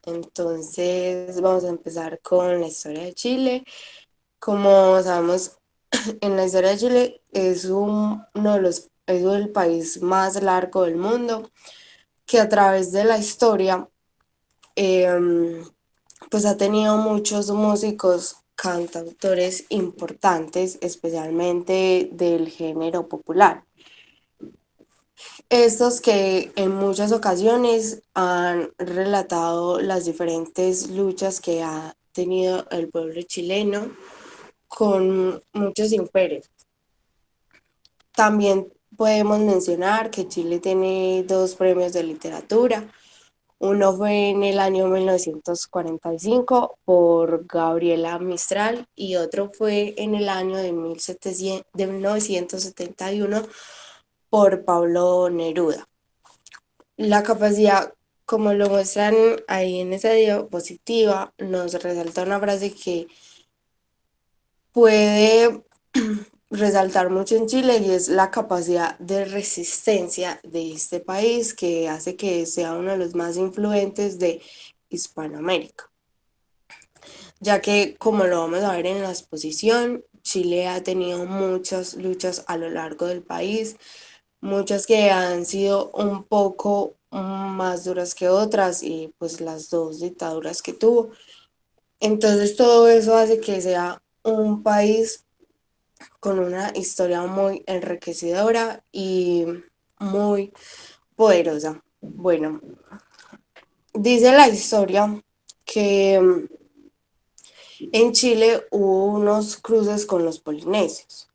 Entonces vamos a empezar con la historia de Chile. Como sabemos, en la historia de Chile es uno de es el país más largo del mundo, que a través de la historia em, pues ha tenido muchos músicos, cantautores importantes, especialmente del género popular. Estos que en muchas ocasiones han relatado las diferentes luchas que ha tenido el pueblo chileno con muchos imperios. También podemos mencionar que Chile tiene dos premios de literatura. Uno fue en el año 1945 por Gabriela Mistral y otro fue en el año de 1971 por Pablo Neruda. La capacidad, como lo muestran ahí en esa diapositiva, nos resalta una frase que puede resaltar mucho en Chile y es la capacidad de resistencia de este país que hace que sea uno de los más influentes de Hispanoamérica, ya que como lo vamos a ver en la exposición, Chile ha tenido muchas luchas a lo largo del país, muchas que han sido un poco más duras que otras y pues las dos dictaduras que tuvo. Entonces todo eso hace que sea un país con una historia muy enriquecedora y muy poderosa. Bueno, dice la historia que en Chile hubo unos cruces con los polinesios,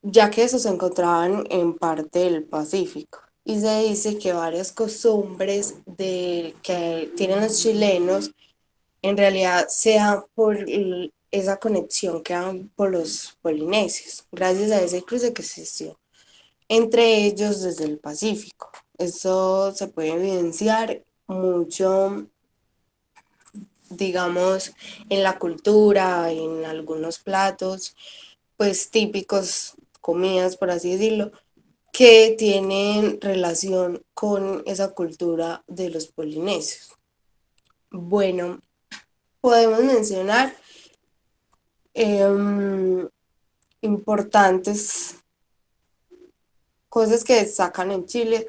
ya que esos se encontraban en parte del Pacífico. Y se dice que varias costumbres que tienen los chilenos en realidad sea por esa conexión que hay por los polinesios, gracias a ese cruce que existió entre ellos desde el Pacífico. Eso se puede evidenciar mucho, digamos, en la cultura, en algunos platos, pues típicos, comidas, por así decirlo, que tienen relación con esa cultura de los polinesios. Bueno, podemos mencionar em, importantes cosas que destacan en Chile,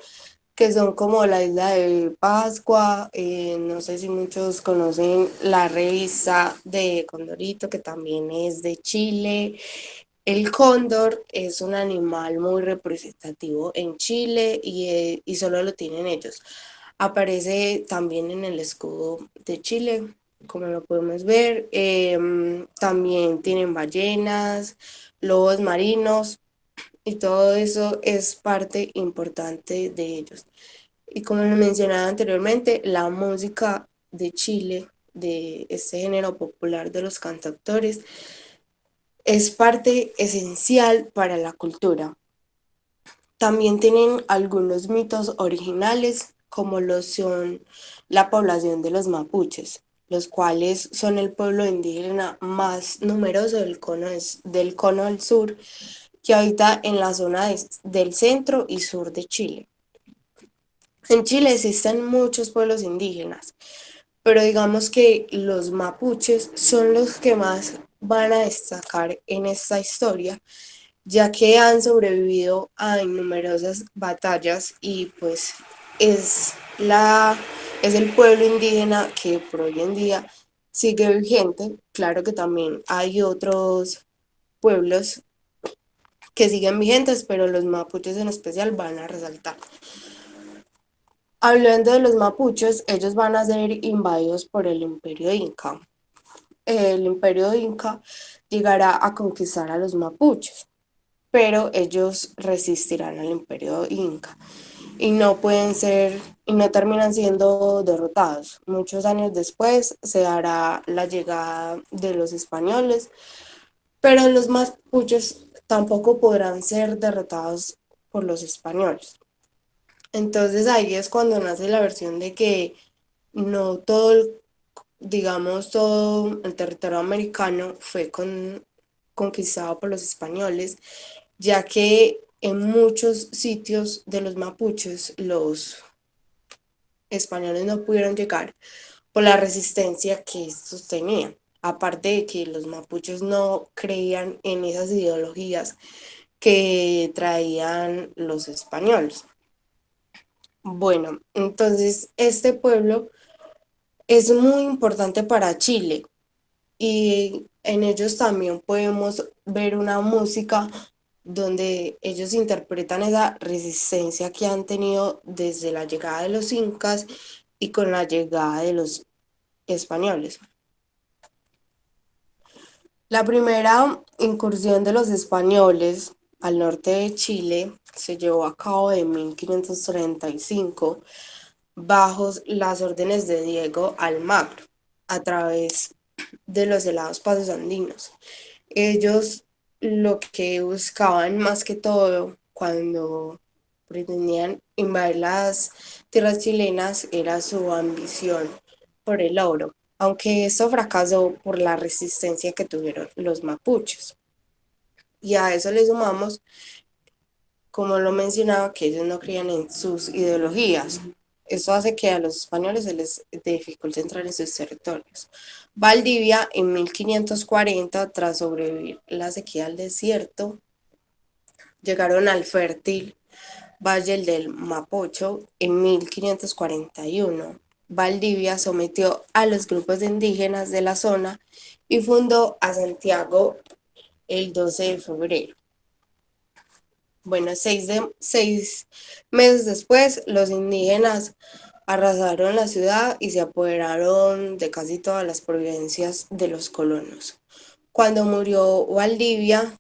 que son como la isla de Pascua, no sé si muchos conocen la revista de Condorito, que también es de Chile. El cóndor es un animal muy representativo en Chile y solo lo tienen ellos. Aparece también en el escudo de Chile, como lo podemos ver. También tienen ballenas, lobos marinos y todo eso es parte importante de ellos. Y como lo mencionaba anteriormente, la música de Chile, de este género popular de los cantautores, es parte esencial para la cultura. También tienen algunos mitos originales, como lo son la población de los mapuches, los cuales son el pueblo indígena más numeroso del cono del sur, que habita en la zona del centro y sur de Chile. En Chile existen muchos pueblos indígenas, pero digamos que los mapuches son los que más van a destacar en esta historia, ya que han sobrevivido a numerosas batallas y pues es es el pueblo indígena que por hoy en día sigue vigente. Claro que también hay otros pueblos que siguen vigentes, pero los mapuches en especial van a resaltar. Hablando de los mapuches, ellos van a ser invadidos por el imperio inca. El imperio inca llegará a conquistar a los mapuches, pero ellos resistirán al imperio inca y no pueden ser y no terminan siendo derrotados. Muchos años después se dará la llegada de los españoles, pero los mapuches tampoco podrán ser derrotados por los españoles. Entonces ahí es cuando nace la versión de que no todo, digamos, todo el territorio americano fue conquistado por los españoles, ya que en muchos sitios de los mapuches españoles no pudieron llegar por la resistencia que estos tenían. Aparte de que los mapuches no creían en esas ideologías que traían los españoles. Bueno, entonces este pueblo es muy importante para Chile y en ellos también podemos ver una música donde ellos interpretan esa resistencia que han tenido desde la llegada de los incas y con la llegada de los españoles. La primera incursión de los españoles al norte de Chile se llevó a cabo en 1535 bajo las órdenes de Diego Almagro a través de los helados pasos andinos. Ellos lo que buscaban más que todo cuando pretendían invadir las tierras chilenas era su ambición por el oro, aunque eso fracasó por la resistencia que tuvieron los mapuches. Y a eso le sumamos, como lo mencionaba, que ellos no creían en sus ideologías. Eso hace que a los españoles se les dificulte entrar en sus territorios. Valdivia, en 1540, tras sobrevivir la sequía del desierto, llegaron al fértil Valle del Mapocho en 1541. Valdivia sometió a los grupos de indígenas de la zona y fundó a Santiago el 12 de febrero. Bueno, 6 meses después, los indígenas arrasaron la ciudad y se apoderaron de casi todas las provincias de los colonos. Cuando murió Valdivia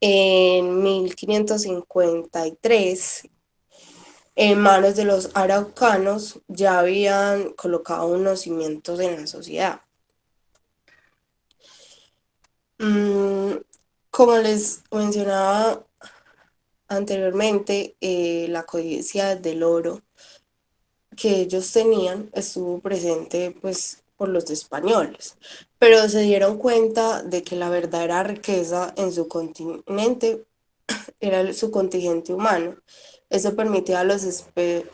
en 1553, en manos de los araucanos ya habían colocado unos cimientos en la sociedad. Como les mencionaba anteriormente, la codicia del oro que ellos tenían estuvo presente pues por los españoles, pero se dieron cuenta de que la verdadera riqueza en su continente era su contingente humano. Eso permitía a los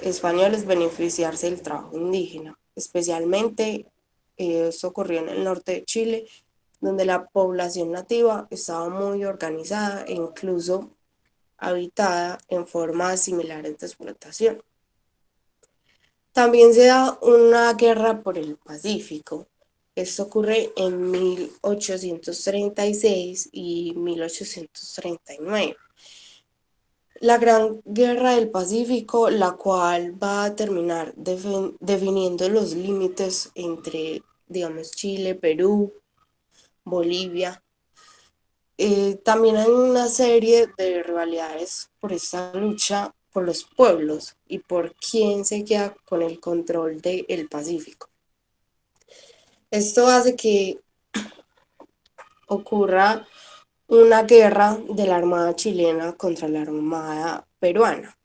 españoles beneficiarse del trabajo indígena, especialmente esto ocurrió en el norte de Chile, donde la población nativa estaba muy organizada e incluso habitada en formas similares de explotación. También se da una guerra por el Pacífico. Esto ocurre en 1836 y 1839. La Gran Guerra del Pacífico, la cual va a terminar definiendo los límites entre, digamos, Chile, Perú, Bolivia. También hay una serie de rivalidades por esta lucha por los pueblos y por quién se queda con el control del Pacífico. Esto hace que ocurra una guerra de la Armada chilena contra la Armada peruana.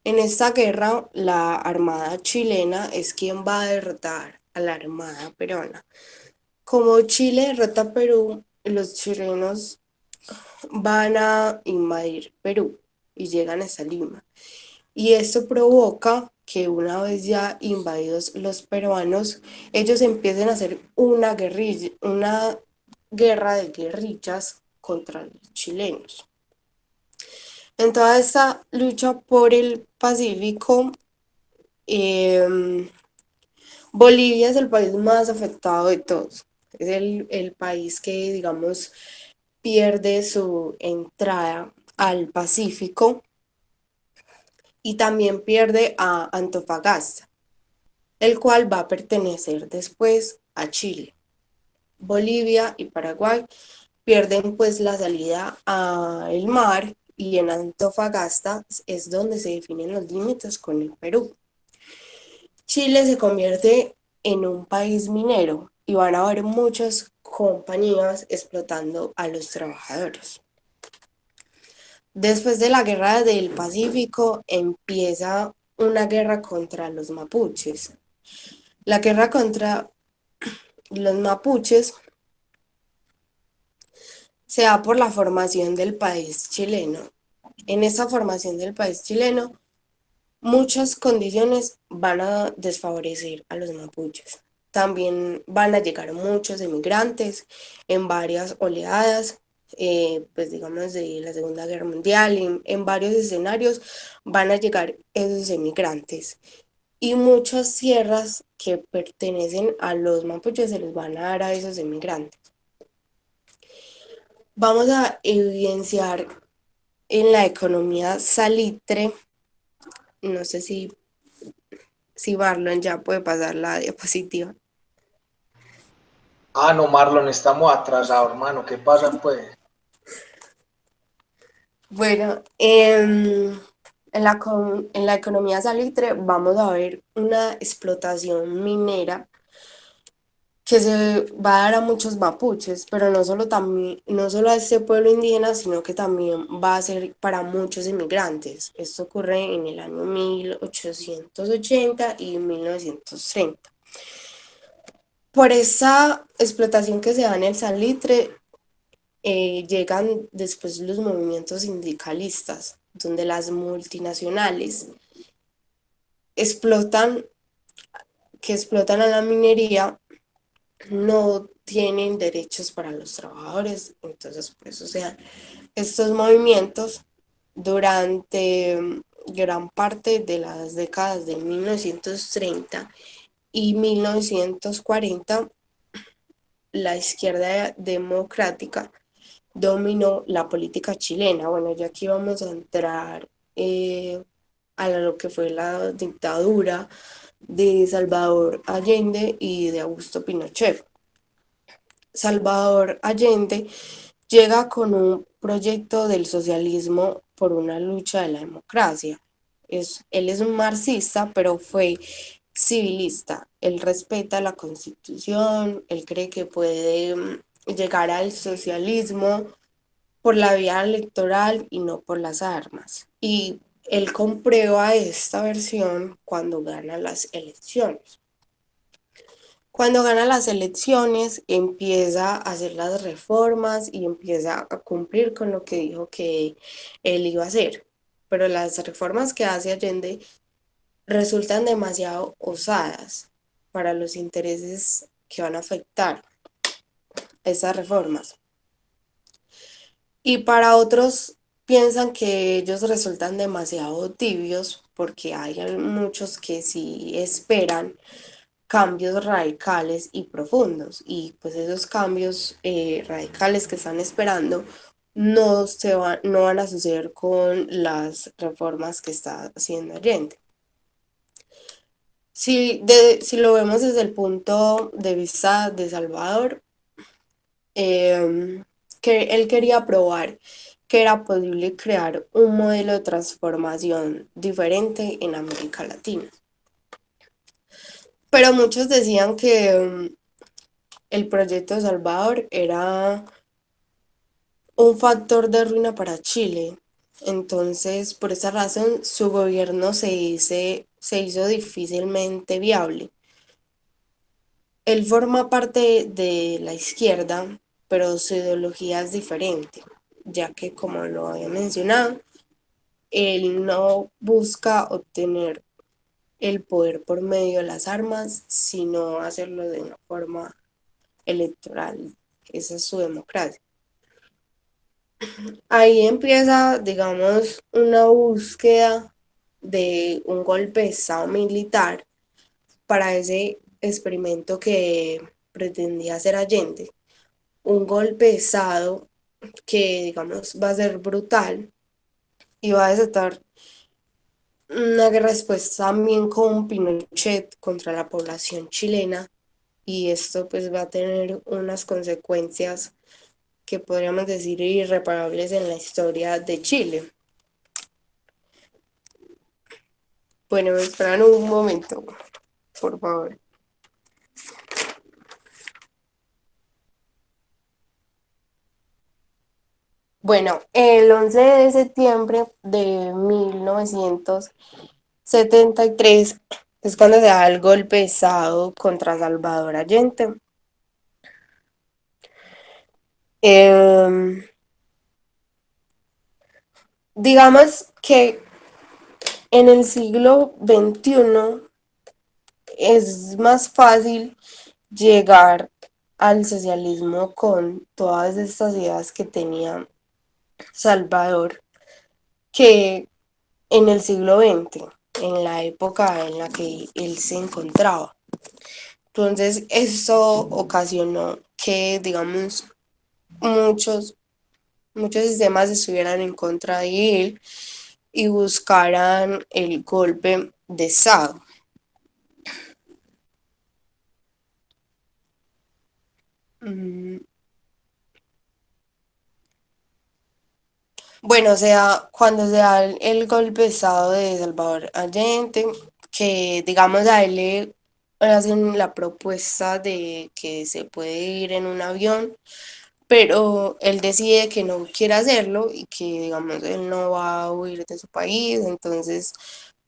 En esta guerra, la Armada chilena es quien va a derrotar a la Armada peruana. Como Chile derrota a Perú, los chilenos van a invadir Perú y llegan hasta Lima. Y esto provoca que una vez ya invadidos los peruanos, ellos empiecen a hacer una guerra de guerrillas contra los chilenos. En toda esta lucha por el Pacífico, Bolivia es el país más afectado de todos. Es el país que, digamos, pierde su entrada al Pacífico y también pierde a Antofagasta, el cual va a pertenecer después a Chile. Bolivia y Paraguay pierden pues la salida al mar y en Antofagasta es donde se definen los límites con el Perú. Chile se convierte en un país minero y van a haber muchas compañías explotando a los trabajadores. Después de la Guerra del Pacífico empieza una guerra contra los mapuches. La guerra contra los mapuches se da por la formación del país chileno. En esa formación del país chileno, muchas condiciones van a desfavorecer a los mapuches. También van a llegar muchos emigrantes en varias oleadas, pues digamos de la Segunda Guerra Mundial, en varios escenarios van a llegar esos emigrantes. Y muchas tierras que pertenecen a los mapuches se les van a dar a esos emigrantes. Vamos a evidenciar en la economía salitre, no sé si Marlon ya puede pasar la diapositiva. Ah, no, Marlon, estamos atrasados, hermano. ¿Qué pasa, pues? Bueno, en la economía salitre vamos a ver una explotación minera que se va a dar a muchos mapuches, pero no solo a este pueblo indígena, sino que también va a ser para muchos inmigrantes. Esto ocurre en el año 1880 y 1930. Por esa explotación que se da en el salitre, llegan después los movimientos sindicalistas, donde las multinacionales explotan, que explotan a la minería, no tienen derechos para los trabajadores. Entonces, por eso se dan estos movimientos durante gran parte de las décadas de 1930 y 1940. La izquierda democrática dominó la política chilena. Bueno, ya aquí vamos a entrar a lo que fue la dictadura de Salvador Allende y de Augusto Pinochet. Salvador Allende llega con un proyecto del socialismo por una lucha de la democracia. Él es un marxista, pero fue civilista. Él respeta la constitución, él cree que puede llegar al socialismo por la vía electoral y no por las armas. Y él comprueba esta versión cuando gana las elecciones. Cuando gana las elecciones, empieza a hacer las reformas y empieza a cumplir con lo que dijo que él iba a hacer. Pero las reformas que hace Allende resultan demasiado osadas para los intereses que van a afectar esas reformas. Y para otros piensan que ellos resultan demasiado tibios porque hay muchos que sí esperan cambios radicales y profundos. Y pues esos cambios radicales que están esperando no van a suceder con las reformas que está haciendo Allende. Si lo vemos desde el punto de vista de Salvador, que él quería probar que era posible crear un modelo de transformación diferente en América Latina. Pero muchos decían que el proyecto de Salvador era un factor de ruina para Chile. Entonces, por esa razón, su gobierno se hizo difícilmente viable. Él forma parte de la izquierda, pero su ideología es diferente, ya que, como lo había mencionado, él no busca obtener el poder por medio de las armas, sino hacerlo de una forma electoral. Esa es su democracia. Ahí empieza, digamos, una búsqueda de un golpe de Estado militar para ese experimento que pretendía hacer Allende. Un golpe de Estado que, digamos, va a ser brutal y va a desatar una guerra después también con Pinochet contra la población chilena, y esto pues va a tener unas consecuencias que podríamos decir irreparables en la historia de Chile. Bueno, me esperan un momento, por favor. Bueno, el 11 de septiembre de 1973 es cuando se da el golpe de Estado contra Salvador Allende. Em, digamos que en el siglo XXI es más fácil llegar al socialismo con todas estas ideas que tenía Salvador que en el siglo XX, en la época en la que él se encontraba. Entonces, eso ocasionó que, digamos, muchos, muchos sistemas estuvieran en contra de él y buscaran el golpe de Estado. Mm, Bueno, o sea, cuando se da el golpe de Estado de Salvador Allende, que digamos a él le hacen la propuesta de que se puede ir en un avión, pero él decide que no quiere hacerlo y que digamos él no va a huir de su país, entonces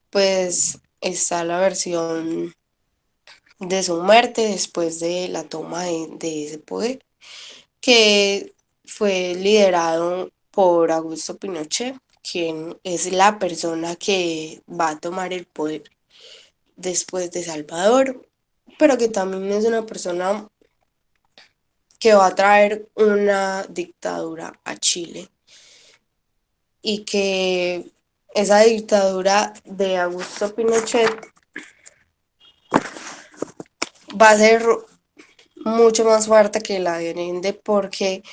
pues está la versión de su muerte después de la toma de ese poder, que fue liderado por Augusto Pinochet, quien es la persona que va a tomar el poder después de Salvador, pero que también es una persona que va a traer una dictadura a Chile y que esa dictadura de Augusto Pinochet va a ser mucho más fuerte que la de Allende porque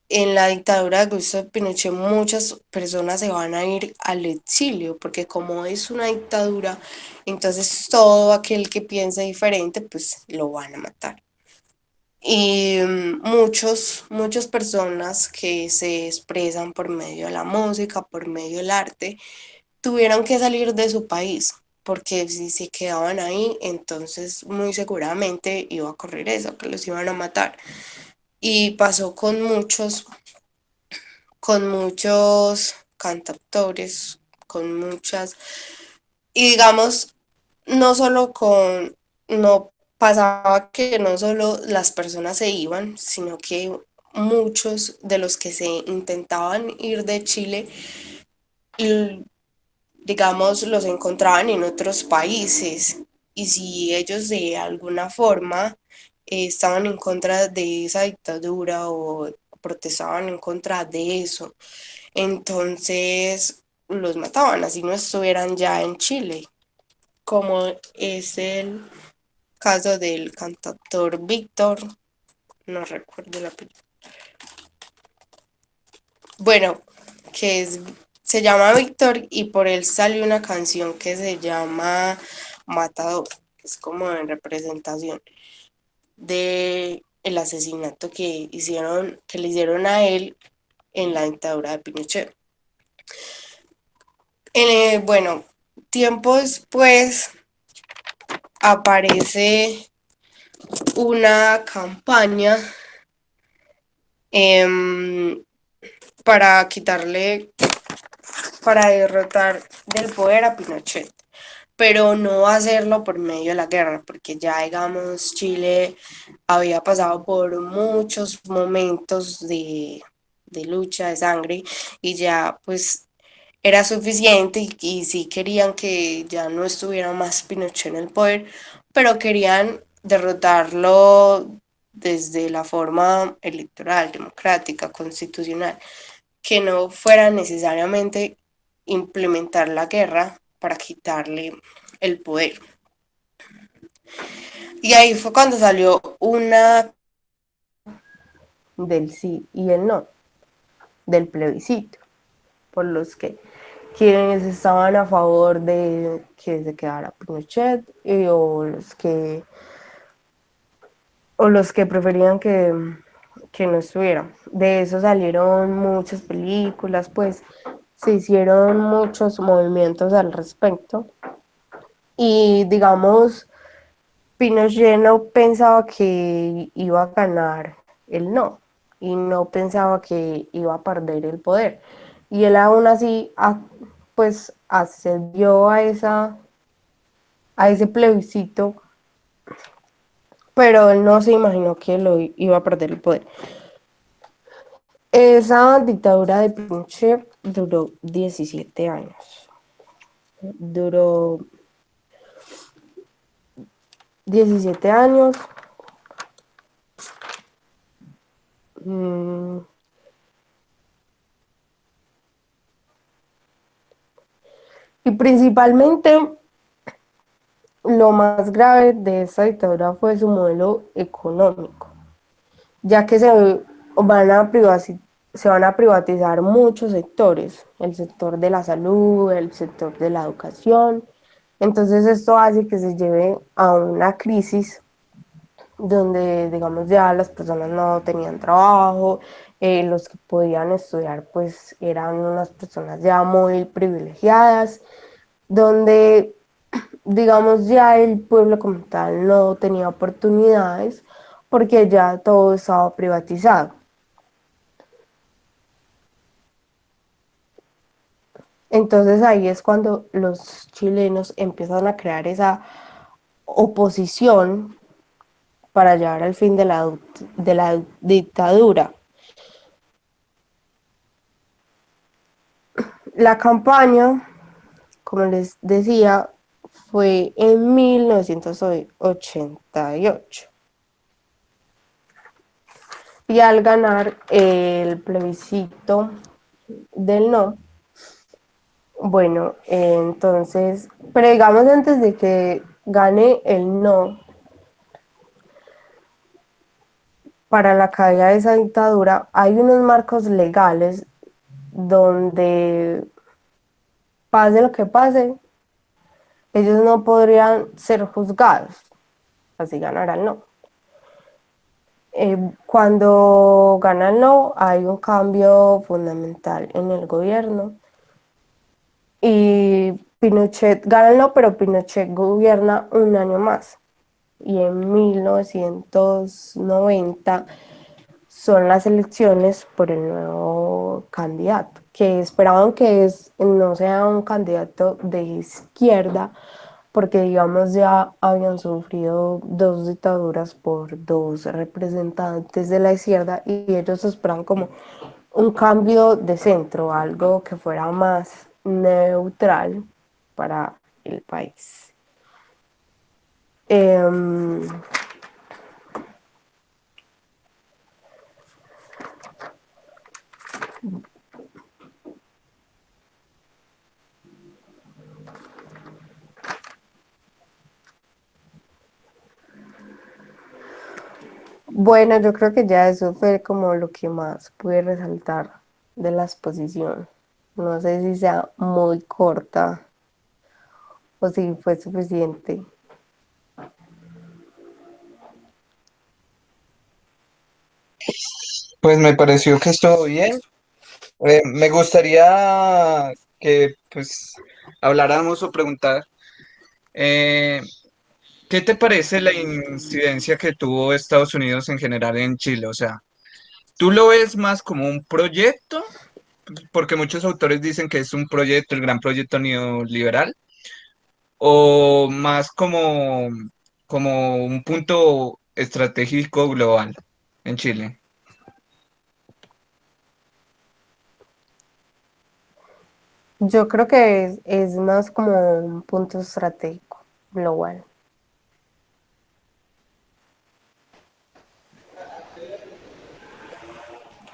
en la dictadura de Augusto Pinochet muchas personas se van a ir al exilio porque como es una dictadura, entonces todo aquel que piense diferente pues lo van a matar. Y muchas personas que se expresan por medio de la música, por medio del arte, tuvieron que salir de su país, porque si se quedaban ahí, entonces muy seguramente iba a ocurrir eso, que los iban a matar. Y pasó con muchos cantautores, con muchas, y digamos, no solo con, no pasaba que no solo las personas se iban, sino que muchos de los que se intentaban ir de Chile, digamos, los encontraban en otros países. Y si ellos de alguna forma estaban en contra de esa dictadura o protestaban en contra de eso, entonces los mataban, así no estuvieran ya en Chile, como es el caso del cantautor Víctor, no recuerdo la apellido. Bueno, que es, se llama Víctor y por él salió una canción que se llama Matador, que es como en representación de el asesinato que hicieron, que le hicieron a él en la dictadura de Pinochet. Bueno, tiempo después aparece una campaña em, para quitarle, para derrotar del poder a Pinochet, pero no hacerlo por medio de la guerra, porque ya digamos Chile había pasado por muchos momentos de lucha, de sangre, y ya pues era suficiente y sí querían que ya no estuviera más Pinochet en el poder, pero querían derrotarlo desde la forma electoral, democrática, constitucional, que no fuera necesariamente implementar la guerra para quitarle el poder. Y ahí fue cuando salió una del sí y el no, del plebiscito, por los que quienes estaban a favor de que se quedara Pinochet o los que preferían que no estuviera. De eso salieron muchas películas, pues se hicieron muchos movimientos al respecto. Y digamos, Pinochet no pensaba que iba a ganar el no y no pensaba que iba a perder el poder. Y él aún así pues accedió a ese plebiscito, pero él no se imaginó que lo iba a perder el poder. Esa dictadura de Pinochet duró 17 años. Duró 17 años. Mm, y principalmente lo más grave de esta dictadura fue su modelo económico, ya que se van a privatizar muchos sectores, el sector de la salud, el sector de la educación. Entonces esto hace que se lleve a una crisis donde, digamos, ya las personas no tenían trabajo, los que podían estudiar pues eran unas personas ya muy privilegiadas, donde, digamos, ya el pueblo como tal no tenía oportunidades porque ya todo estaba privatizado. Entonces ahí es cuando los chilenos empiezan a crear esa oposición para llevar al fin de la dictadura. La campaña, como les decía, fue en 1988. Y al ganar el plebiscito del no, bueno, entonces, pero digamos antes de que gane el no para la caída de esa dictadura, hay unos marcos legales donde pase lo que pase, ellos no podrían ser juzgados, así ganará el no. Cuando gana el no, hay un cambio fundamental en el gobierno y Pinochet gana el no, pero Pinochet gobierna un año más. Y en 1990 son las elecciones por el nuevo candidato, que esperaban que no sea un candidato de izquierda, porque digamos ya habían sufrido dos dictaduras por dos representantes de la izquierda y ellos esperaban como un cambio de centro, algo que fuera más neutral para el país. Eh, Bueno, yo creo que ya eso fue como lo que más pude resaltar de la exposición. No sé si sea muy corta o si fue suficiente. Pues me pareció que estuvo bien. Me gustaría que pues habláramos o preguntar, eh, ¿qué te parece la incidencia que tuvo Estados Unidos en general en Chile? O sea, ¿tú lo ves más como un proyecto? Porque muchos autores dicen que es un proyecto, el gran proyecto neoliberal, o más como un punto estratégico global en Chile. Yo creo que es más como un punto estratégico global.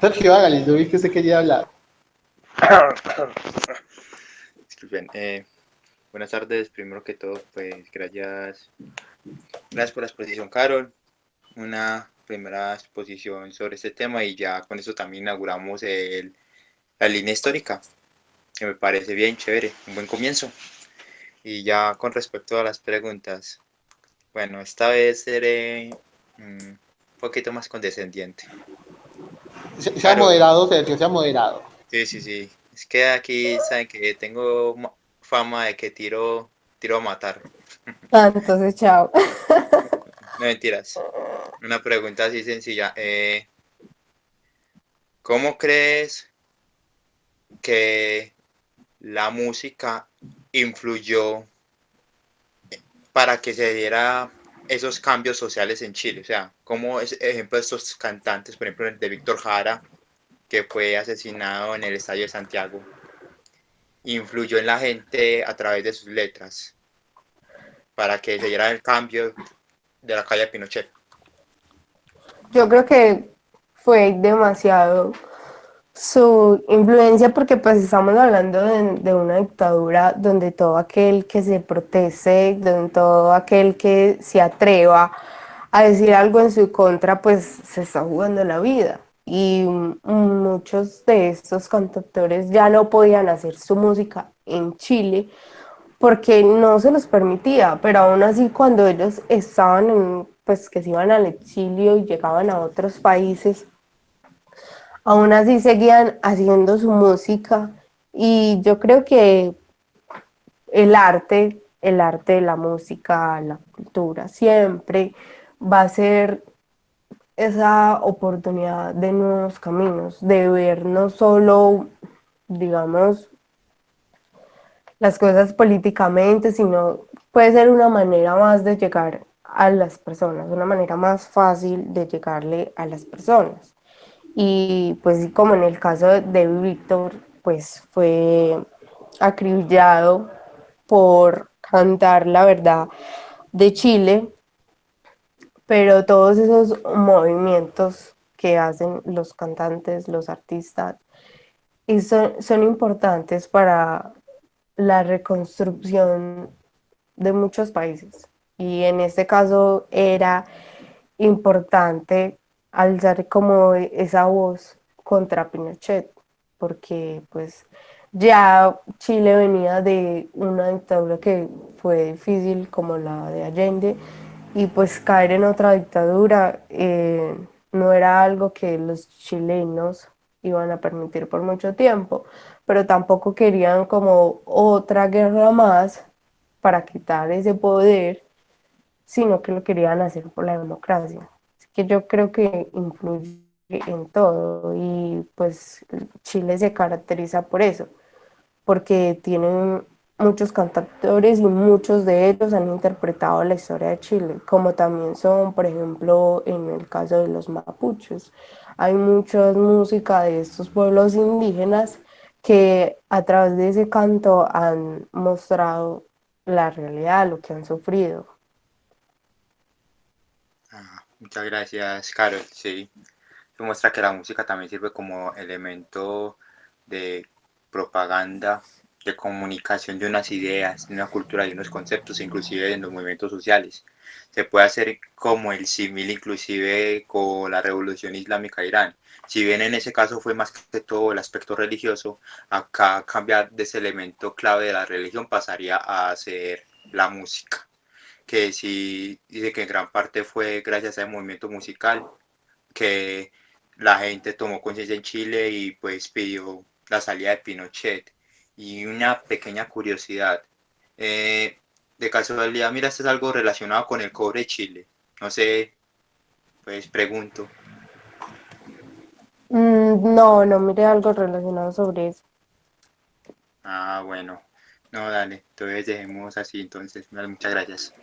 Sergio, hágale, yo vi que usted quería hablar. Disculpen, buenas tardes. Primero que todo, pues gracias por la exposición, Carol. Una primera exposición sobre este tema y ya con eso también inauguramos la línea histórica, que me parece bien chévere, un buen comienzo. Y ya con respecto a las preguntas, bueno, esta vez seré un poquito más condescendiente. Sea Carol, moderado, Sergio, sea moderado. sí, sí, sí. Es que aquí saben que tengo fama de que tiro a matar. Ah, entonces, chao. No mentiras. Una pregunta así sencilla. ¿Cómo crees que la música influyó para que se diera esos cambios sociales en Chile? O sea, ¿cómo es, ejemplo, estos cantantes, por ejemplo, el de Víctor Jara, que fue asesinado en el Estadio de Santiago? influyó en la gente a través de sus letras para que se diera el cambio de la calle de Pinochet? Yo creo que fue demasiado su influencia porque pues estamos hablando de una dictadura donde todo aquel que se proteste, donde todo aquel que se atreva a decir algo en su contra pues se está jugando la vida. Y muchos de estos cantautores ya no podían hacer su música en Chile porque no se los permitía, pero aún así cuando ellos estaban pues que se iban al exilio y llegaban a otros países, aún así seguían haciendo su música y yo creo que el arte, la música, la cultura siempre va a ser esa oportunidad de nuevos caminos, de ver no solo, digamos, las cosas políticamente, sino puede ser una manera más de llegar a las personas, una manera más fácil de llegarle a las personas. Y pues como en el caso de Víctor, pues fue acribillado por cantar la verdad de Chile, pero todos esos movimientos que hacen los cantantes, los artistas, y son importantes para la reconstrucción de muchos países. Y en este caso era importante alzar como esa voz contra Pinochet, porque pues ya Chile venía de una dictadura que fue difícil como la de Allende y pues caer en otra dictadura no era algo que los chilenos iban a permitir por mucho tiempo, pero tampoco querían como otra guerra más para quitar ese poder, sino que lo querían hacer por la democracia. Así que yo creo que influye en todo y pues Chile se caracteriza por eso, porque tienen muchos cantautores y muchos de ellos han interpretado la historia de Chile, como también son, por ejemplo, en el caso de los mapuches. Hay mucha música de estos pueblos indígenas que a través de ese canto han mostrado la realidad, lo que han sufrido. Muchas gracias, Carol. Sí, demuestra que la música también sirve como elemento de propaganda, de comunicación de unas ideas, de una cultura, de unos conceptos, inclusive en los movimientos sociales. Se puede hacer como el símil inclusive con la revolución islámica de Irán. Si bien en ese caso fue más que todo el aspecto religioso, acá cambiar de ese elemento clave de la religión pasaría a ser la música, que sí dice que en gran parte fue gracias al movimiento musical que la gente tomó conciencia en Chile y pues pidió la salida de Pinochet. Y una pequeña curiosidad, de casualidad, mira, esto es algo relacionado con el cobre de Chile. No sé, pues pregunto. No, no miré algo relacionado sobre eso. Ah, bueno. No, dale, entonces dejemos así, entonces. Muchas gracias.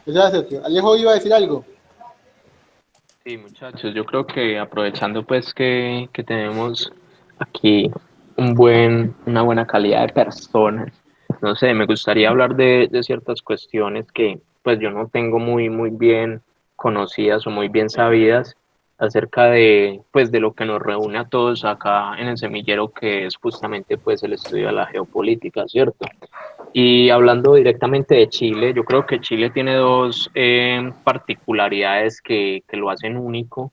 Muchas gracias, Sergio. Alejo iba a decir algo. Sí, muchachos, yo creo que aprovechando pues que tenemos aquí una buena calidad de personas, no sé, me gustaría hablar de ciertas cuestiones que pues yo no tengo muy bien conocidas o muy bien sabidas acerca de pues de lo que nos reúne a todos acá en el semillero, que es justamente pues el estudio de la geopolítica, ¿cierto? Y hablando directamente de Chile, yo creo que Chile tiene dos particularidades que lo hacen único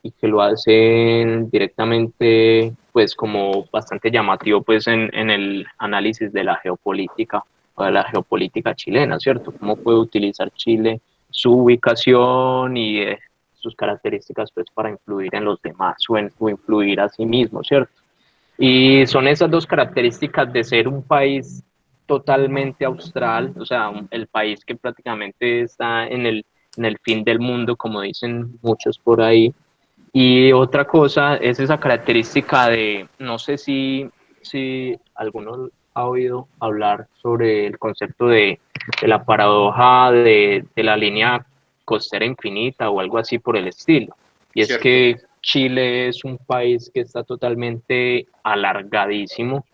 y que lo hacen directamente, pues como bastante llamativo, pues en el análisis de la geopolítica o de la geopolítica chilena, ¿cierto? Cómo puede utilizar Chile su ubicación y sus características, pues para influir en los demás o influir a sí mismo, ¿cierto? Y son esas dos características de ser un país totalmente austral, o sea, el país que prácticamente está en el fin del mundo, como dicen muchos por ahí. Y otra cosa es esa característica de, no sé si alguno ha oído hablar sobre el concepto de la paradoja de la línea costera infinita o algo así por el estilo. Y es Cierto. que Chile es un país que está totalmente alargadísimo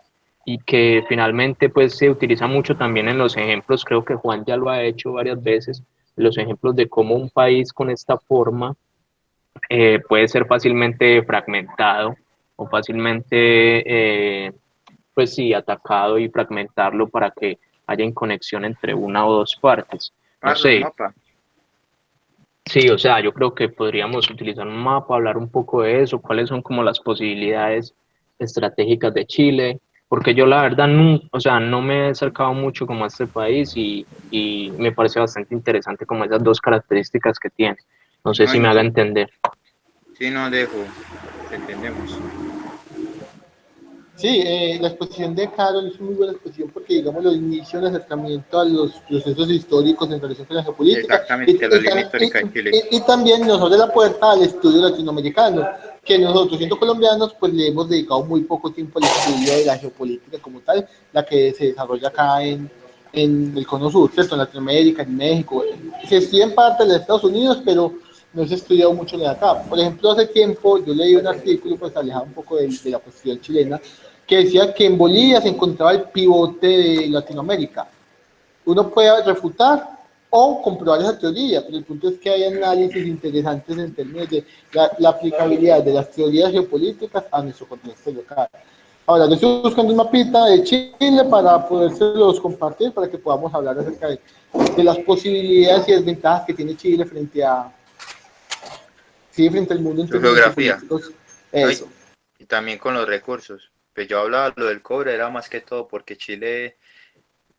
y que finalmente pues se utiliza mucho también en los ejemplos, creo que Juan ya lo ha hecho varias veces, los ejemplos de cómo un país con esta forma puede ser fácilmente fragmentado o fácilmente, pues sí, atacado y fragmentarlo para que haya conexión entre una o dos partes. No Carlos, sé, mapa. sí, o sea, yo creo que podríamos utilizar un mapa, hablar un poco de eso, cuáles son como las posibilidades estratégicas de Chile, porque yo la verdad no, o sea, no me he acercado mucho como a este país y me parece bastante interesante como esas dos características que tiene. No sé No, si me haga entender. sí, no dejo, te entendemos. Sí, la exposición de Carol es una muy buena exposición porque, digamos, lo inicia un acercamiento a los procesos históricos en relación con la geopolítica Exactamente, la línea histórica de Chile. y también nos abre la puerta al estudio latinoamericano, que nosotros, siendo colombianos, pues le hemos dedicado muy poco tiempo al estudio de la geopolítica como tal, la que se desarrolla acá en el Cono Sur, ¿cierto? En Latinoamérica, en México. Se estudia en parte de los Estados Unidos, pero no se ha estudiado mucho de acá. Por ejemplo, hace tiempo yo leí un artículo, pues alejado un poco de la cuestión chilena, que decía que en Bolivia se encontraba el pivote de Latinoamérica. Uno puede refutar o comprobar esa teoría, pero el punto es que hay análisis interesantes en términos de la aplicabilidad de las teorías geopolíticas a nuestro contexto local. Ahora, yo estoy buscando un mapita de Chile para podérselos compartir, para que podamos hablar acerca de las posibilidades y desventajas que tiene Chile frente a, sí, frente al mundo en Su términos geografía, geopolíticos. ¿no? Eso. Y también con los recursos. Pues yo hablaba lo del cobre, era más que todo porque Chile,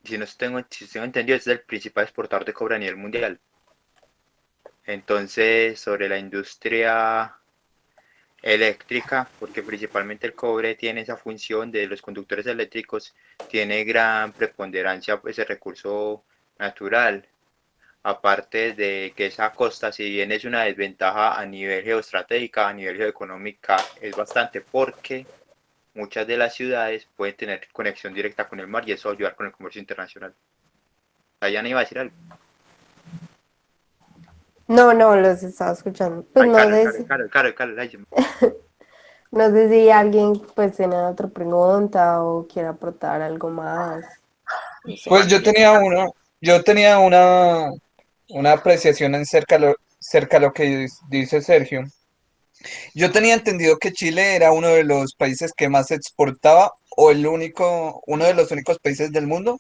si tengo entendido, es el principal exportador de cobre a nivel mundial. Entonces, sobre la industria eléctrica, porque principalmente el cobre tiene esa función de los conductores eléctricos, tiene gran preponderancia pues, ese recurso natural. Aparte de que esa costa, si bien es una desventaja a nivel geoestratégica, a nivel geoeconómica, es bastante porque muchas de las ciudades pueden tener conexión directa con el mar y eso ayudar con el comercio internacional. Allá iba a decir algo. No, no, los estaba escuchando. Pues Ay, no Carol, sé, Carol, Carol, Carol, Carol, ay, no sé si alguien pues tiene otra pregunta o quiere aportar algo más. No sé. Pues yo tenía una apreciación en cerca a lo que dice Sergio. Yo tenía entendido que Chile era uno de los países que más exportaba o uno de los únicos países del mundo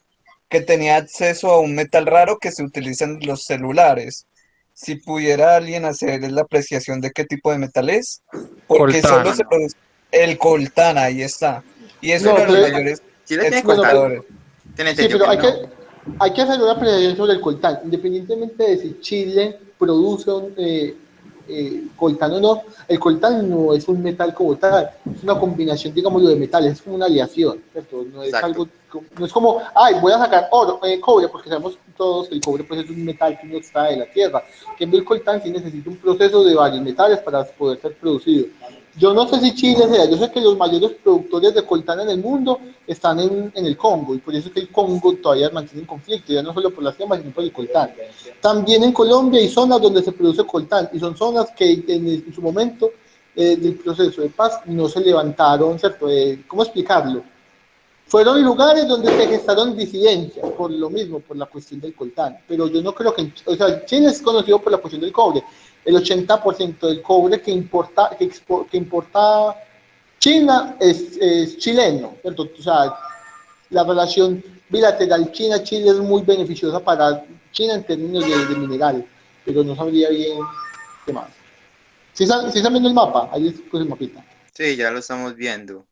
que tenía acceso a un metal raro que se utiliza en los celulares. Si pudiera alguien hacer la apreciación de qué tipo de metal es, porque Coltán. solo no, se no. produce el coltán, ahí está, y es uno No, de los pero mayores Chile tiene bueno, coltán. exportadores. Tiene sí, entendido pero que no. hay que hacer una apreciación sobre el coltán. Independientemente de si Chile produce un, coltán o no, el coltán no es un metal como tal, es una combinación, digámoslo, de metales, es como una aleación, ¿cierto? No es Exacto. algo, no es como, ay, voy a sacar oro, cobre, porque sabemos todos que el cobre pues, es un metal que uno extrae de la tierra, que el coltán sí necesita un proceso de varios metales para poder ser producido. Yo no sé si Chile sea, yo sé que los mayores productores de coltán en el mundo están en el Congo, y por eso es que el Congo todavía mantiene un conflicto, ya no solo por las gemas, sino por el coltán. También en Colombia hay zonas donde se produce coltán, y son zonas que en su momento del proceso de paz no se levantaron, ¿cierto? ¿Cómo explicarlo? Fueron lugares donde se gestaron disidencias, por lo mismo, por la cuestión del coltán. Pero yo no creo que, o sea, Chile es conocido por la cuestión del cobre. El 80% del cobre que importa China es chileno, ¿cierto? O sea, la relación bilateral China-Chile es muy beneficiosa para China en términos de mineral, pero no sabría bien qué más. Si están viendo el mapa, ahí les puse el mapita. Sí, ya lo estamos viendo.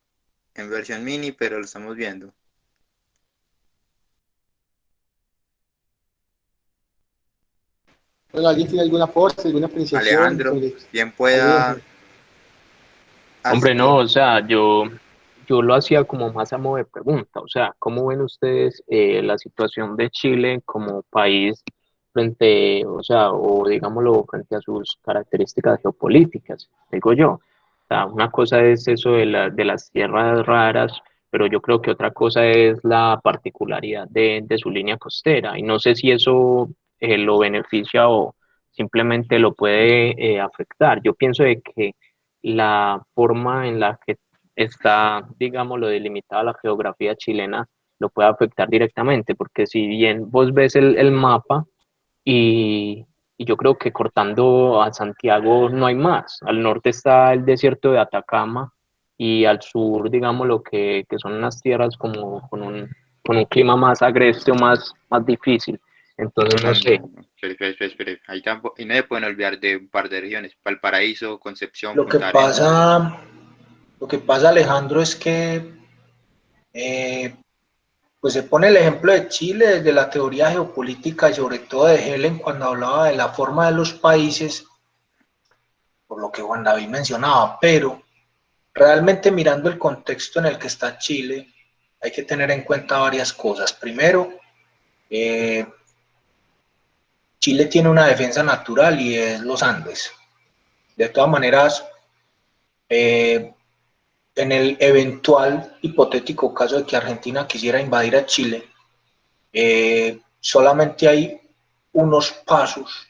En versión mini, pero lo estamos viendo. Bueno, ¿alguien tiene alguna fuerza, alguna apreciación Alejandro, sobre bien Alejo? pueda. Hombre, Hazlo. no, o sea, yo lo hacía como más a modo de pregunta, o sea, ¿cómo ven ustedes la situación de Chile como país frente, o sea, o digámoslo, frente a sus características geopolíticas, digo yo? O sea, una cosa es eso de las tierras raras, pero yo creo que otra cosa es la particularidad de su línea costera, y no sé si eso lo beneficia o simplemente lo puede afectar. Yo pienso de que la forma en la que está, digámoslo, delimitada la geografía chilena, lo puede afectar directamente, porque si bien vos ves el mapa y, y yo creo que cortando a Santiago no hay más, al norte está el desierto de Atacama y al sur, digámoslo, que son unas tierras como con un clima más agreste o más difícil, entonces No, no no, sé. no, no. Espere. Ahí tampoco, y no se pueden olvidar de un par de regiones, Valparaíso, Concepción, Lo que Punta Arenas. pasa, lo que pasa, Alejandro, es que pues se pone el ejemplo de Chile desde la teoría geopolítica y sobre todo de Helen cuando hablaba de la forma de los países, por lo que Juan David mencionaba, pero realmente mirando el contexto en el que está Chile, hay que tener en cuenta varias cosas. Primero, eh, Chile tiene una defensa natural y es los Andes. De todas maneras, eh, en el eventual hipotético caso de que Argentina quisiera invadir a Chile, solamente hay unos pasos,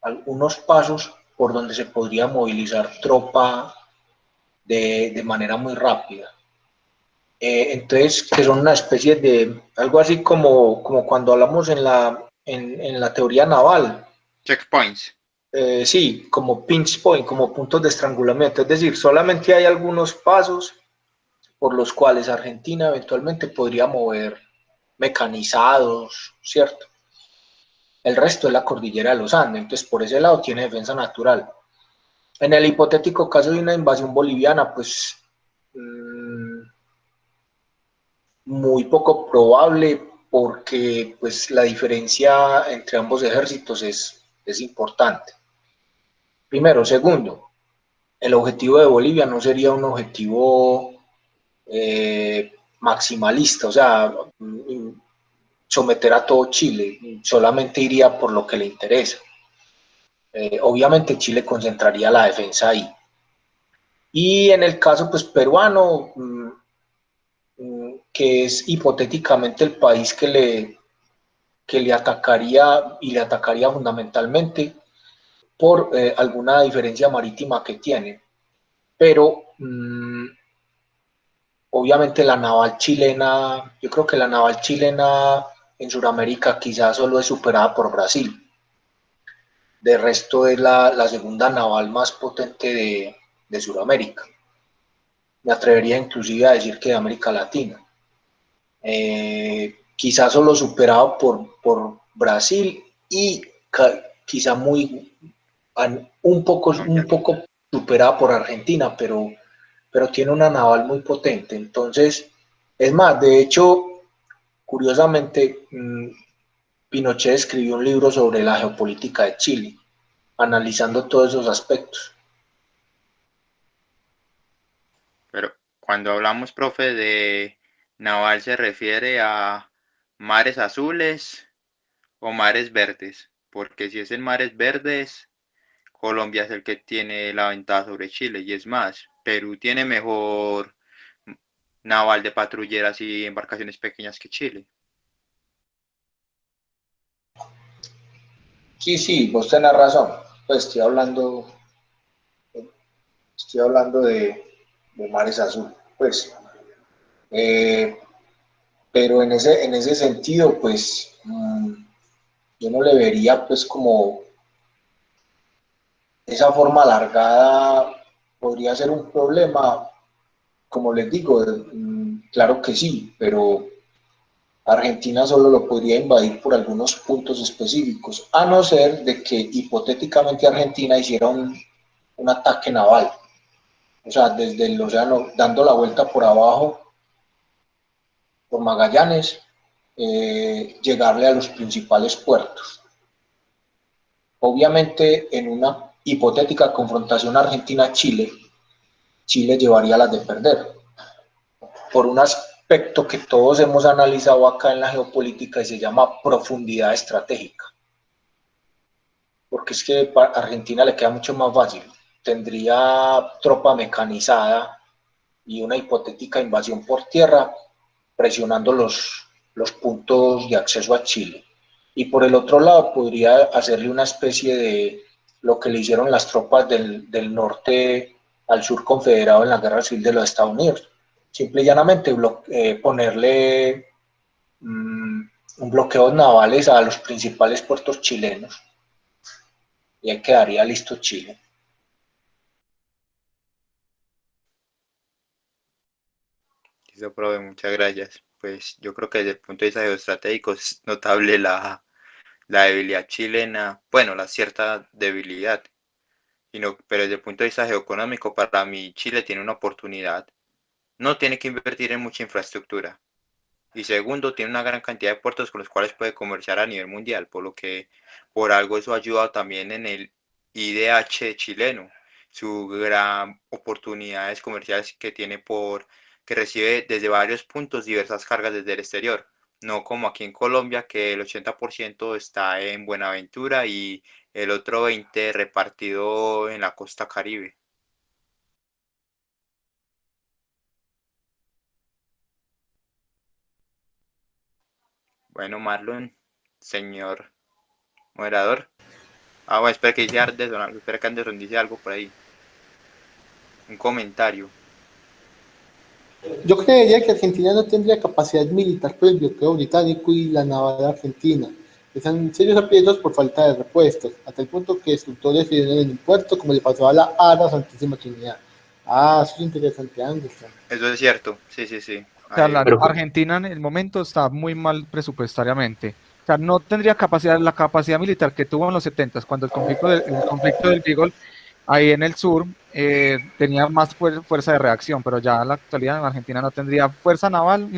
algunos pasos por donde se podría movilizar tropa de manera muy rápida. Entonces, que son una especie de, algo así como cuando hablamos en la teoría naval, Checkpoints. sí, como pinch point, como puntos de estrangulamiento, es decir, solamente hay algunos pasos por los cuales Argentina eventualmente podría mover mecanizados, ¿cierto? El resto es la cordillera de los Andes, entonces por ese lado tiene defensa natural. En el hipotético caso de una invasión boliviana, pues muy poco probable porque pues la diferencia entre ambos ejércitos es importante. Primero. Segundo, el objetivo de Bolivia no sería un objetivo maximalista, o sea, someter a todo Chile, solamente iría por lo que le interesa. Obviamente Chile concentraría la defensa ahí. Y en el caso pues peruano, que es hipotéticamente el país que le atacaría y le atacaría fundamentalmente por alguna diferencia marítima que tiene. Pero obviamente la naval chilena, yo creo que la naval chilena en Sudamérica quizás solo es superada por Brasil. De resto es la segunda naval más potente de Sudamérica. Me atrevería inclusive a decir que de América Latina. Quizás solo superado por Brasil y quizá un poco superada por Argentina, pero tiene una naval muy potente. Entonces, es más, de hecho, curiosamente, Pinochet escribió un libro sobre la geopolítica de Chile, analizando todos esos aspectos. Pero cuando hablamos, profe, de naval, ¿se refiere a mares azules o mares verdes? Porque si es en mares verdes, Colombia es el que tiene la ventaja sobre Chile. Y es más, Perú tiene mejor naval de patrulleras y embarcaciones pequeñas que Chile. Sí, vos tenés razón. Pues estoy hablando de mares azul. Pues, eh, pero en ese sentido, pues, yo no le vería, pues, como esa forma alargada podría ser un problema, como les digo, claro que sí, pero Argentina solo lo podría invadir por algunos puntos específicos, a no ser de que hipotéticamente Argentina hiciera un ataque naval, o sea, desde el océano, dando la vuelta por abajo, por Magallanes, llegarle a los principales puertos. Obviamente, en una hipotética confrontación Argentina-Chile, Chile llevaría las de perder, por un aspecto que todos hemos analizado acá en la geopolítica y se llama profundidad estratégica. Porque es que a Argentina le queda mucho más fácil. Tendría tropa mecanizada y una hipotética invasión por tierra presionando los puntos de acceso a Chile. Y por el otro lado podría hacerle una especie de lo que le hicieron las tropas del norte al sur confederado en la guerra civil de los Estados Unidos. Simple y llanamente ponerle un bloqueo navales a los principales puertos chilenos y ahí quedaría listo Chile. Listo, profe, muchas gracias. Pues yo creo que desde el punto de vista geoestratégico es notable la debilidad chilena, bueno, la cierta debilidad, pero desde el punto de vista geoeconómico, para mí Chile tiene una oportunidad. No tiene que invertir en mucha infraestructura. Y segundo, tiene una gran cantidad de puertos con los cuales puede comerciar a nivel mundial, por lo que por algo eso ha ayudado también en el IDH chileno, su gran oportunidades comerciales que tiene que recibe desde varios puntos diversas cargas desde el exterior, no como aquí en Colombia que el 80% está en Buenaventura y el otro 20% repartido en la costa Caribe. Bueno, Marlon, señor moderador. Ah, bueno, espera que dice Anderson, espera que Anderson dice algo por ahí. Un comentario. Yo creería que Argentina no tendría capacidad militar por el bloqueo británico y la naval argentina. Están serios aprietos por falta de repuestos, hasta el punto que destructores vienen en un puerto, como le pasó a la Ara Santísima Trinidad. Ah, eso es interesante, Anderson. Eso es cierto, sí, sí, sí. O sea, Ahí, Pero Argentina en el momento está muy mal presupuestariamente. O sea, no tendría capacidad, la capacidad militar que tuvo en los 70 cuando el conflicto del Beagle ahí en el sur tenía más fuerza de reacción, pero ya en la actualidad en Argentina no tendría fuerza naval,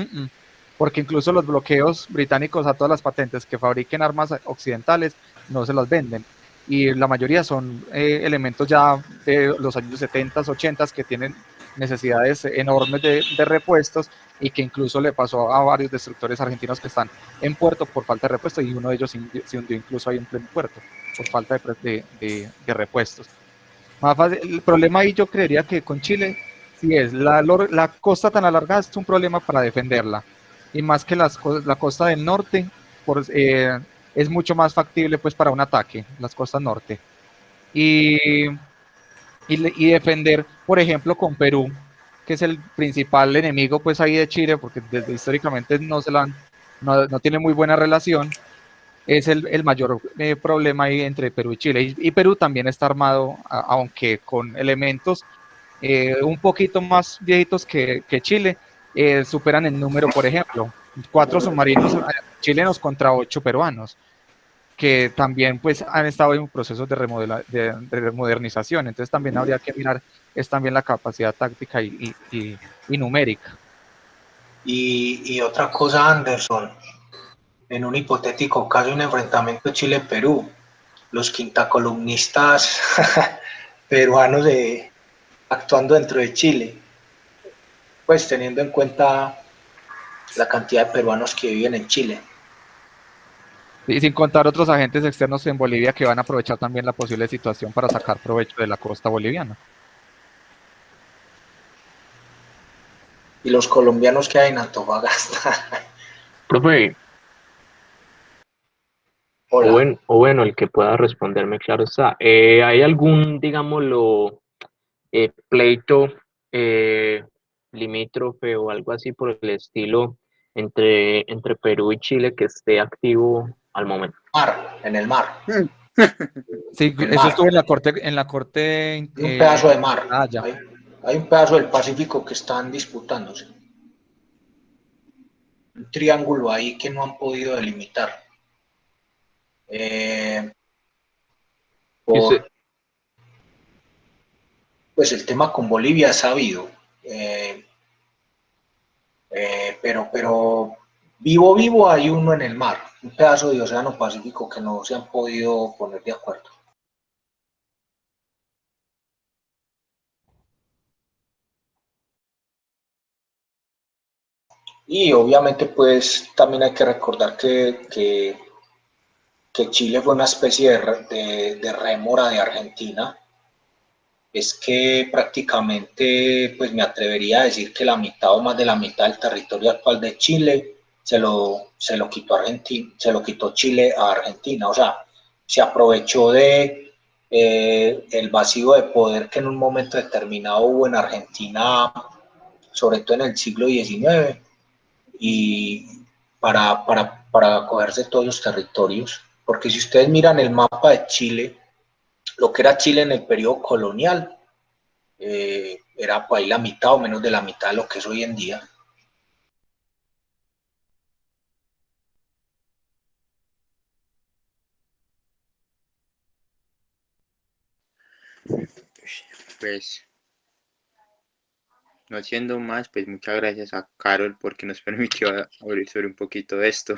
porque incluso los bloqueos británicos a todas las patentes que fabriquen armas occidentales no se las venden. Y la mayoría son elementos ya de los años 70, 80 que tienen necesidades enormes de repuestos y que incluso le pasó a varios destructores argentinos que están en puerto por falta de repuestos y uno de ellos se hundió incluso ahí en pleno puerto por falta de repuestos. Más fácil, el problema ahí yo creería que con Chile, si es la costa tan alargada, es un problema para defenderla. Y más que la costa del norte, es mucho más factible pues para un ataque, las costas norte. Y defender, por ejemplo, con Perú, que es el principal enemigo pues ahí de Chile, porque desde históricamente no tiene muy buena relación, es el mayor problema ahí entre Perú y Chile. Y Perú también está armado, aunque con elementos un poquito más viejitos que Chile, superan el número, por ejemplo, 4 submarinos chilenos contra 8 peruanos, que también pues han estado en procesos de modernización. Entonces también habría que mirar es también la capacidad táctica y numérica. Y otra cosa, Anderson, en un hipotético caso de un enfrentamiento Chile-Perú, los quintacolumnistas peruanos actuando dentro de Chile, pues teniendo en cuenta la cantidad de peruanos que viven en Chile. Y sin contar otros agentes externos en Bolivia que van a aprovechar también la posible situación para sacar provecho de la costa boliviana. Y los colombianos que hay en Antofagasta. profe, Hola. o bueno, el que pueda responderme, claro está. ¿Hay algún, digámoslo, pleito limítrofe o algo así por el estilo entre Perú y Chile que esté activo al momento? En el mar. Sí, El eso mar. estuvo en la corte. Hay un pedazo de mar. Ya. Hay un pedazo del Pacífico que están disputándose. Un triángulo ahí que no han podido delimitar. Pues el tema con Bolivia es sabido. Pero vivo hay uno en el mar, un pedazo de océano Pacífico que no se han podido poner de acuerdo. Y obviamente pues también hay que recordar que Chile fue una especie de rémora de Argentina. Es que prácticamente pues me atrevería a decir que la mitad o más de la mitad del territorio actual de Chile se lo quitó Argentina, se lo quitó Chile a Argentina. O sea, se aprovechó el vacío de poder que en un momento determinado hubo en Argentina, sobre todo en el siglo XIX, y para cogerse todos los territorios. Porque si ustedes miran el mapa de Chile, lo que era Chile en el periodo colonial, era por ahí la mitad o menos de la mitad de lo que es hoy en día. Pues no siendo más, pues muchas gracias a Carol porque nos permitió hablar sobre un poquito de esto.